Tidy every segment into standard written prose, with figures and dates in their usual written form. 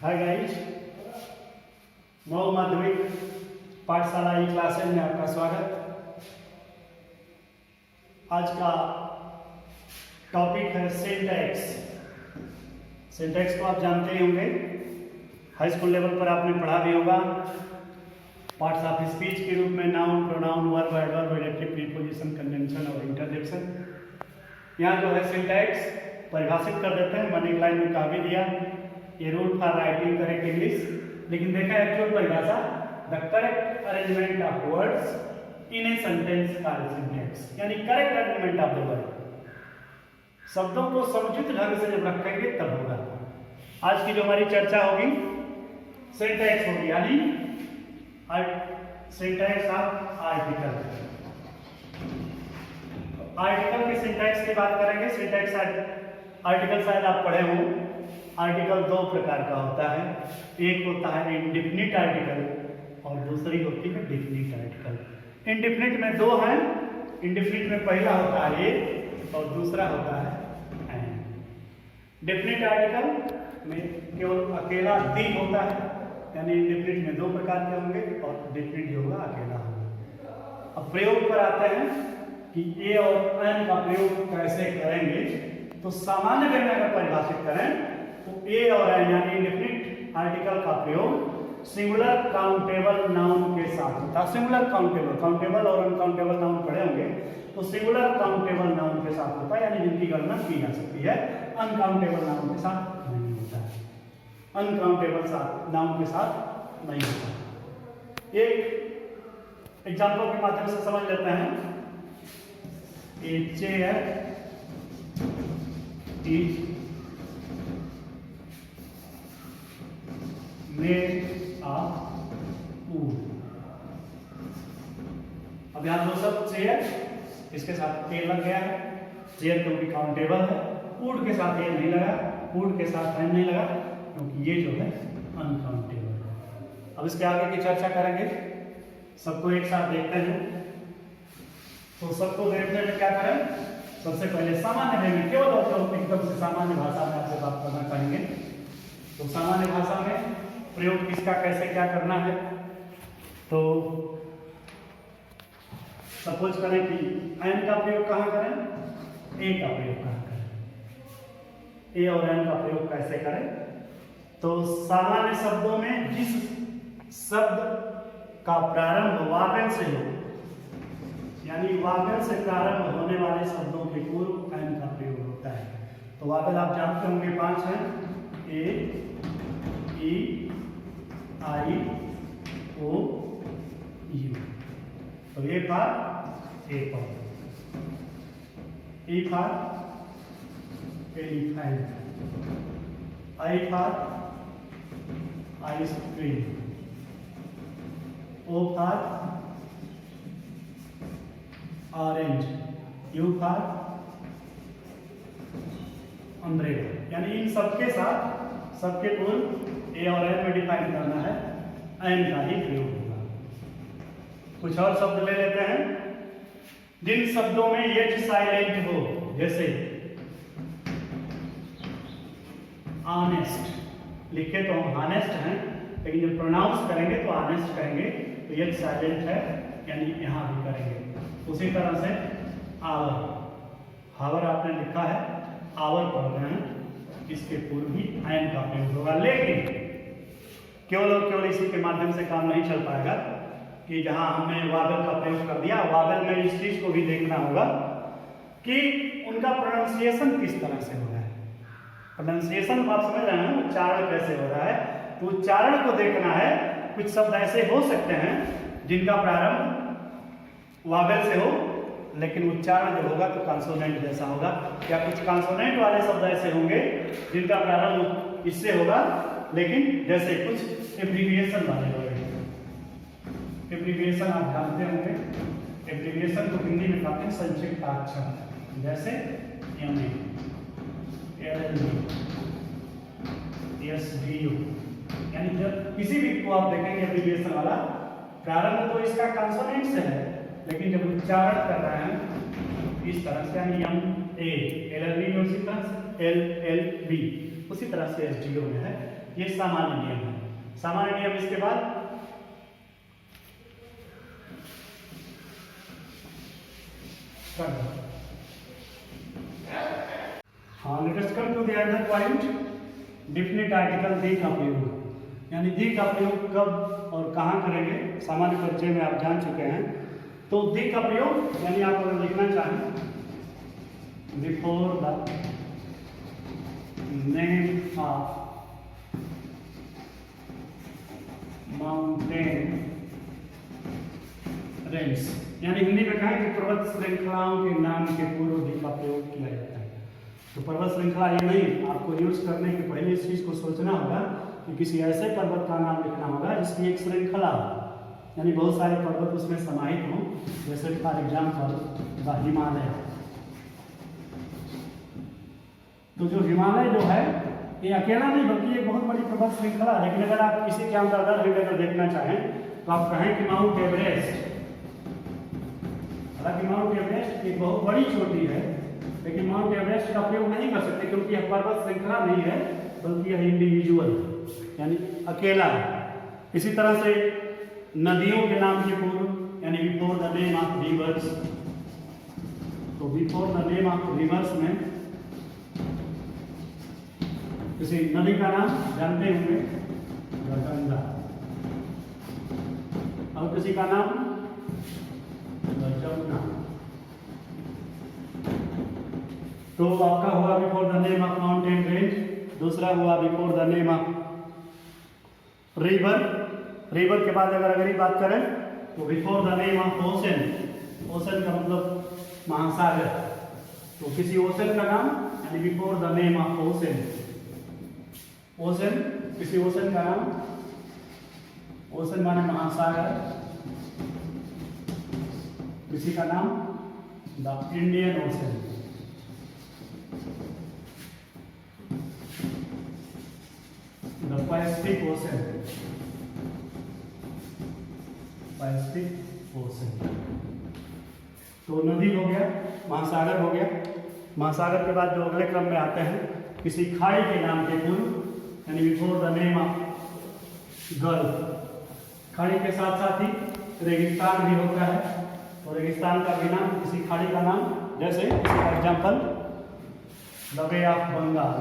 Hi guys, Mau माध्यमिक पाठशाला ई classes में आपका स्वागत। आज का टॉपिक है सिंटैक्स। सिंटैक्स को आप जानते ही होंगे, हाई स्कूल लेवल पर आपने पढ़ा भी होगा। पार्ट्स ऑफ स्पीच के रूप में noun, pronoun, verb, adverb, adjective, preposition, conjunction और इंटरजेक्शन। यहाँ जो है सिंटैक्स परिभाषित कर देते हैं। मैंने एक लाइन में कहा भी दिया, ये rule for writing correct English. लेकिन देखा एक्चुअल परिभाषा, the correct arrangement of words in a sentence called syntax, यानी correct arrangement of the word. शब्दों को समुचित ढंग से जब रखेंगे तब होगा। आज की जो हमारी चर्चा होगी सिंटैक्स होगी, यानी सिंटैक्स ऑफ आर्टिकल। आर्टिकल के सिंटैक्स की बात करेंगे। सिंटैक्स आर्टिकल शायद आप पढ़े हो। आर्टिकल दो प्रकार का होता है, एक होता है इंडेफिनिट आर्टिकल और दूसरी होती है डेफिनिट आर्टिकल। इंडेफिनिट में दो हैं। इंडेफिनिट में पहला होता है ए और दूसरा होता है एंड। डेफिनिट आर्टिकल में केवल अकेला दी होता है, यानी इंडेफिनिट में दो प्रकार के होंगे और डेफिनिट जो होगा अकेला होगा। अब प्रयोग पर आते हैं कि ए और एन का प्रयोग कैसे करेंगे। तो सामान्य वे में अगर परिभाषित करें तो ए और एन यानी इंडेफिनिट आर्टिकल का प्रयोग सिंगुलर काउंटेबल नाउन के साथ होता है। सिंगुलर काउंटेबल और अनकाउंटेबल नाउन पढ़े होंगे, तो सिंगुलर काउंटेबल नाउन के साथ होता है, यानी जिनकी गणना की जा सकती है। अनकाउंटेबल नाउन के साथ नहीं होता है। अनकाउंटेबल नाउन के साथ नहीं होता। एक एग्जाम्पल के माध्यम से समझ लेते हैं। A chair is made of would. अब यहां दो शब्द चेयर, इसके साथ ए लग गया है। चेयर क्योंकि काउंटेबल है, वुड के साथ ए नहीं लगा, वुड के साथ एन नहीं लगा, क्योंकि ये जो है अनकाउंटेबल है। अब इसके आगे की चर्चा करेंगे। सबको एक साथ देखते हैं। तो सबको देखने में क्या करें, सबसे पहले सामान्य वे में केवल और केवल एकदम से सामान्य भाषा में आपसे बात करना चाहेंगे। तो सामान्य भाषा में प्रयोग किसका कैसे क्या करना है। तो सपोज करें कि एन का प्रयोग कहाँ करें, ए का प्रयोग कहाँ करें, ए और एन का प्रयोग कैसे करें। तो सामान्य शब्दों में जिस शब्द का प्रारंभ वावेल से हो, यानी वावेल से प्रारंभ होने वाले शब्दों के पूर्व एन का प्रयोग होता है। तो वावेल आप जानते होंगे 5 हैं, ए, ई, आई, ओ, यू। तो A for apple, E for elephant, I for ice cream, O for orange, U for umbrella. यानी इन सबके साथ सबके पूर्व ए और एन में डिफाइन करना है, एन का ही प्रयोग होगा। कुछ और शब्द ले लेते हैं जिन शब्दों में एच साइलेंट हो, जैसे ऑनेस्ट। लिखे तो हम ऑनेस्ट हैं, लेकिन जब प्रोनाउंस करेंगे तो ऑनेस्ट करेंगे, तो एच साइलेंट है, यानी यहां भी करेंगे। उसी तरह से आवर, हावर आपने लिखा है, आवर पढ़ रहे हैं, इसके पूर्व भी एन का प्रयोग होगा। लेकिन केवल और केवल इसी के माध्यम से काम नहीं चल पाएगा कि जहां हमने वावेल का प्रयोग कर दिया, वावेल में इस चीज को भी देखना होगा कि उनका प्रोनाउंसिएशन किस तरह से हो रहा है। प्रोनाउंसिएशन आप समझ रहे हैं, उच्चारण कैसे हो रहा है, तो उच्चारण को देखना है। कुछ शब्द ऐसे हो सकते हैं जिनका प्रारंभ वावेल से हो, लेकिन उच्चारण जो होगा तो कॉन्सोनेंट जैसा होगा। या कुछ कॉन्सोनेंट वाले शब्द ऐसे होंगे जिनका प्रारंभ इससे होगा, लेकिन जैसे कुछ एब्रिविएशन वाले होंगे। एब्रिविएशन आप जानते होंगे, एब्रिविएशन को हिंदी में कहते हैं संक्षिप्ताक्षर, जैसे एमए, एलएलबी, एसडीओ। यानी जब किसी भी को आप देखेंगे एब्रिविएशन वाला, प्रारंभ तो इसका कॉन्सोनेंट से है, लेकिन जब उच्चारण कर रहे हैं इस तरह से, यानी M A, L L B में उसी तरह से एल एल बी, उसी तरह से एस डी ओ में है ये सामान्य नियम है। सामान्य नियम इसके बाद हाँ, let us come to the other point, definite article the का प्रयोग। यानी दी का प्रयोग कब और कहाँ करेंगे, सामान्य परिचय में आप जान चुके हैं। तो दी का प्रयोग यानी आप अगर लिखना चाहें before the name of mountain range, यानी हिंदी में कहें कि पर्वत श्रृंखलाओं के नाम के पूर्व दी का प्रयोग किया जाता है। तो पर्वत श्रृंखला ये नहीं, आपको यूज करने के पहले इस चीज़ को सोचना होगा कि किसी ऐसे पर्वत का नाम लिखना होगा जिसकी एक श्रृंखला हो, यानी बहुत सारे पर्वत उसमें समाहित हों, जैसे फॉर एग्जाम्पल द हिमालय। तो जो हिमालय जो है ये अकेला नहीं बल्कि ये बहुत बड़ी पर्वत श्रृंखला है। लेकिन अगर आप किसी के अंतर्गत अगर देखना चाहें तो आप कहें कि माउंट एवरेस्ट, हालांकि माउंट एवरेस्ट एक बहुत बड़ी चोटी है, लेकिन माउंट एवरेस्ट का प्रयोग नहीं कर सकते क्योंकि यह पर्वत श्रृंखला नहीं है बल्कि यह इंडिविजुअल यानी अकेला है। इसी तरह से नदियों के नाम के पूर्व यानी before the name of rivers, तो before the name of rivers में किसी नदी का नाम जानते होंगे गंगा, और किसी का नाम जमुना। तो आपका हुआ before the name of mountain range, दूसरा हुआ before the name of river. River के बाद अगर अगली बात करें तो before the name of ocean, ocean का मतलब महासागर, तो किसी ओशन का नाम यानी before the name of ocean, ocean किसी ओशन का नाम, ओशन माने महासागर, किसी का नाम the Indian ocean, the Pacific ocean, Pacific ocean. तो नदी हो गया, महासागर हो गया। महासागर के बाद जो अगले क्रम में आते हैं किसी खाड़ी के नाम के पूर्व यानी before the name of gulf. खाड़ी के साथ साथ ही रेगिस्तान भी होता है, और रेगिस्तान का भी नाम किसी खाड़ी का नाम, जैसे इसका example the Bay of Bengal,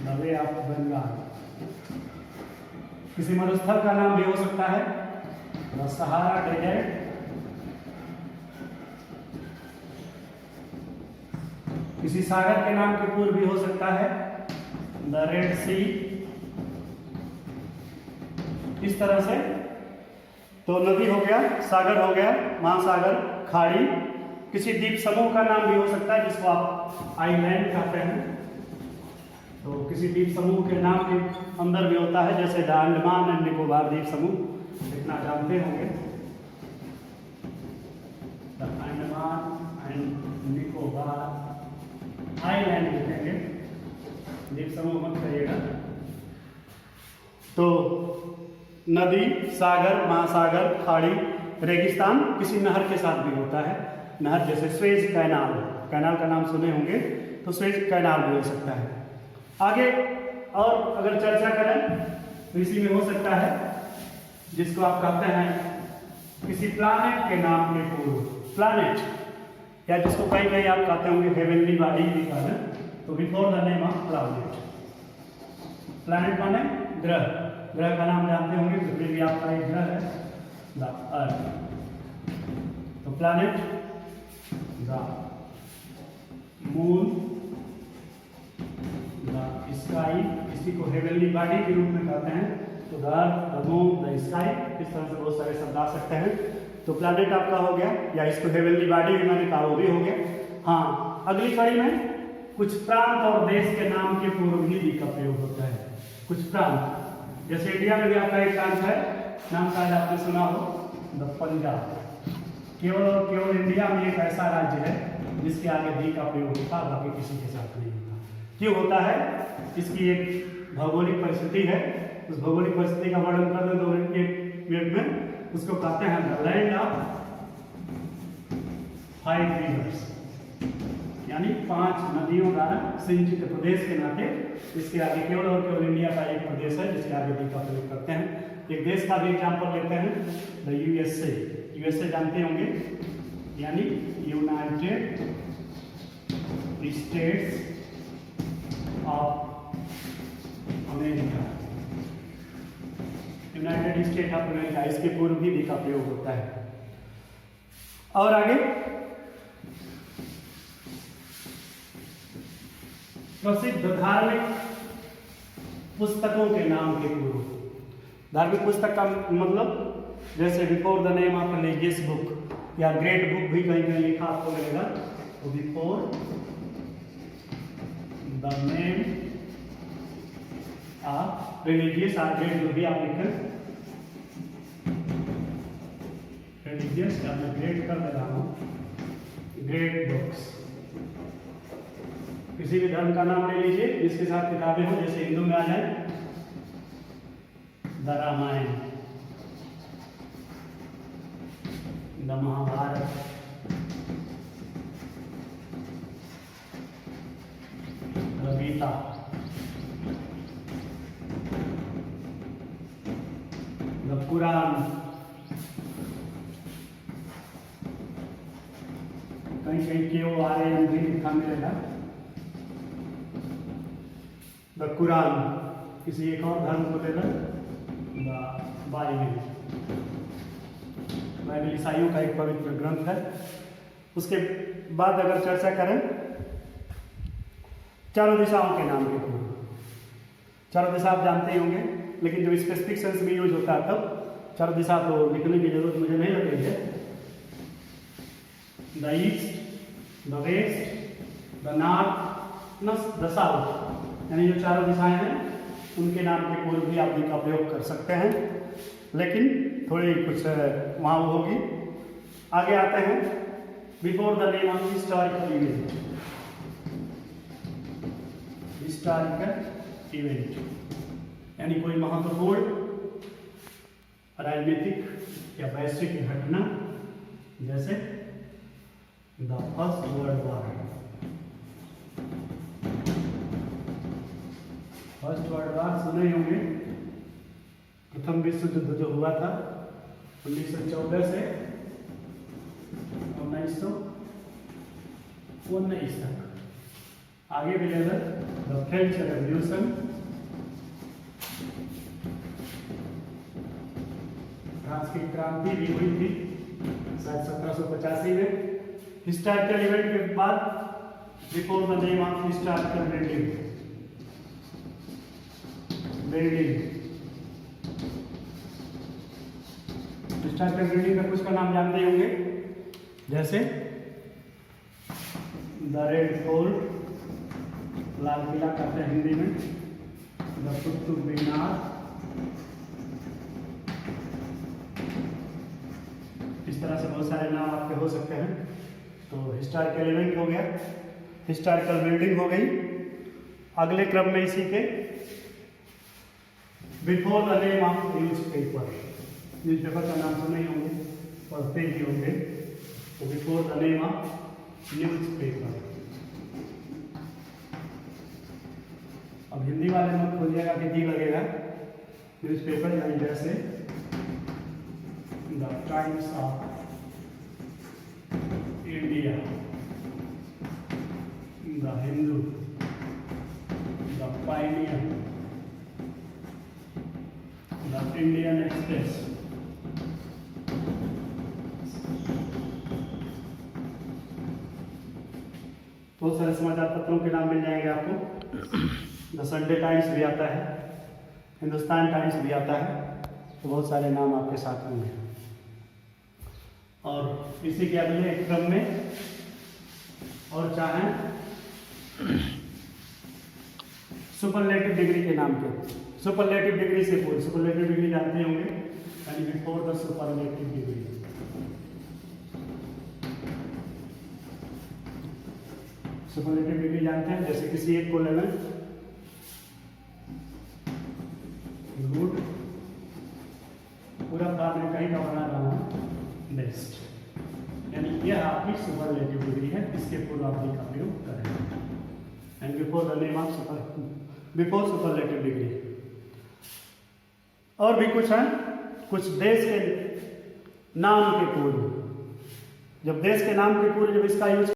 the Bay of Bengal. किसी मरुस्थल का नाम भी हो सकता है द सहारा डेजर्ट, किसी सागर के नाम के पूर्व भी हो सकता है द रेड सी। इस तरह से तो नदी हो गया, सागर हो गया, महासागर, खाड़ी। किसी द्वीप समूह का नाम भी हो सकता है जिसको आप आइलैंड कहते हैं, तो किसी द्वीप समूह के नाम के अंदर भी होता है, जैसे द अंडमान एंड निकोबार द्वीप समूह, इतना जानते होंगे the Andaman and Nicobar island लिखेंगे, द्वीप समूह मत करिएगा। तो नदी, सागर, महासागर, खाड़ी, रेगिस्तान किसी नहर के साथ भी होता है। नहर जैसे स्वेज कैनाल, कैनाल का नाम सुने होंगे, तो स्वेज कैनाल भी हो सकता है। आगे और अगर चर्चा करें तो इसी में हो सकता है जिसको आप कहते हैं किसी प्लैनेट के नाम के पूर्व, प्लैनेट या जिसको कहीं कहीं आप कहते होंगे हेवनली बॉडी भी कहते हैं, तो before the name of planet. Planet माने ग्रह, ग्रह का नाम जानते होंगे, पृथ्वी भी आपका एक ग्रह है द अर्थ। तो planet, the moon, the sky, इसी को हेवनली बॉडी के रूप में कहते हैं, तो the earth, the moon, the sky, इस तरह से बहुत सारे शब्द आ सकते हैं। तो प्लैनेट आपका हो गया, या इसको हेवनली बॉडी भी मैंने कहा वो भी हो गया। हाँ, अगली कड़ी में कुछ प्रांत और देश के नाम के पूर्व भी दी का प्रयोग होता है। कुछ प्रांत, जैसे इंडिया में भी आपका एक प्रांत है, नाम शायद आपने सुना हो द पंजाब। केवल और केवल इंडिया में एक ऐसा राज्य है जिसके आगे दी का प्रयोग होता, बाकी किसी के साथ नहीं होता। क्यों होता है? इसकी एक भौगोलिक परिस्थिति है, उस भौगोलिक परिस्थिति का वर्णन कर दें 2 मिनट में। उसको कहते हैं द लैंड ऑफ 5 रिवर्स, यानी 5 नदियों द्वारा सिंचित प्रदेश के नाते इसके आगे केवल और केवल इंडिया का एक प्रदेश है जिसके आगे डी का प्रयोग करते हैं। एक देश का भी एग्जाम्पल लेते हैं, द यूएसए। यूएसए जानते होंगे, यानी United states of America. United state of America, इसके पूर्व भी डी का प्रयोग होता है। और आगे प्रसिद्ध धार्मिक पुस्तकों के नाम के पूर्व। धार्मिक पुस्तक का मतलब जैसे before the name of religious book या ग्रेट बुक भी कहीं कहीं लिखा आपको मिलेगा, तो before the name of religious और ग्रेट बुक भी आप लिखें। रिलीजियस का मैं ग्रेट कर दे रहा हूँ, ग्रेट बुक्स। किसी भी धर्म का नाम ले लीजिए जिसके साथ किताबें हो, जैसे हिंदू में आ जाए the Ramayana, the Mahabharata, the Gita, the Quran. कहीं कहीं KORAN भी लिखा मिलेगा, द कुरान। किसी एक और धर्म को लेकर द बाइबल। बाइबल ईसाइयों का एक पवित्र ग्रंथ है। उसके बाद अगर चर्चा करें चारों दिशाओं के नाम के पूर्व। चारों दिशा आप जानते ही होंगे, लेकिन जब स्पेसिफिक सेंस में यूज होता है तब चारों दिशा तो लिखने की जरूरत मुझे नहीं लग रही है। The east, the west, the north, the south, यानी जो चारों दिशाएं हैं उनके नाम के पूर्व भी आप डी का प्रयोग कर सकते हैं, लेकिन थोड़ी कुछ वहाँ होगी। आगे आते हैं before the name of historical event. Historical event यानी कोई महत्वपूर्ण राजनीतिक या वैश्विक घटना, जैसे the first world war. First world war सुने होंगे, प्रथम विश्व युद्ध जो हुआ था 1914 से 1919 तक। आगे भी लेकर द फ्रेंच रेवोल्यूशन, फ्रांस की क्रांति भी हुई थी शायद 1785 में। हिस्टोरिकल इवेंट के बाद before the name of historical building. Historical building का कुछ का नाम जानते होंगे, जैसे the red fort, Lal Qila कहते हैं हिंदी में, द कुतुब मीनार। इस तरह से बहुत सारे नाम आपके हो सकते हैं। तो हिस्टोरिकल इवेंट हो गया, हिस्टोरिकल बिल्डिंग हो गई। अगले क्रम में इसी के before the name of newspaper. Newspaper का नाम सुने ही होंगे, पढ़ते ही होंगे, तो before the name of newspaper. अब हिंदी वाले में खोलिएगा कि डी लगेगा, न्यूज़पेपर यानी जैसे the times of India, the Hindu, the Pioneer, the Indian express. बहुत सारे समाचार पत्रों के नाम मिल जाएंगे आपको। द संडे टाइम्स भी आता है, हिंदुस्तान टाइम्स भी आता है, तो बहुत सारे नाम आपके साथ होंगे। और इसी के अगले क्रम में और चाहें सुपरलेटिव डिग्री के नाम के, सुपरलेटिव डिग्री से पूर्व। सुपरलेटिव डिग्री जानते होंगे, यानी before the superlative degree. Superlative degree जानते हैं, जैसे किसी एक को लेना, गुड, पूरा बाद में कहीं का बना रहा हूँ, बेस्ट, यानी यह आपकी की सुपरलेटिव डिग्री है, इसके पूर्व आप का प्रयोग करें and before the name of before superlative degree. और भी कुछ है, कुछ देश के नाम के पूर्व, जब देश के नाम के पूर्व जब इसका यूज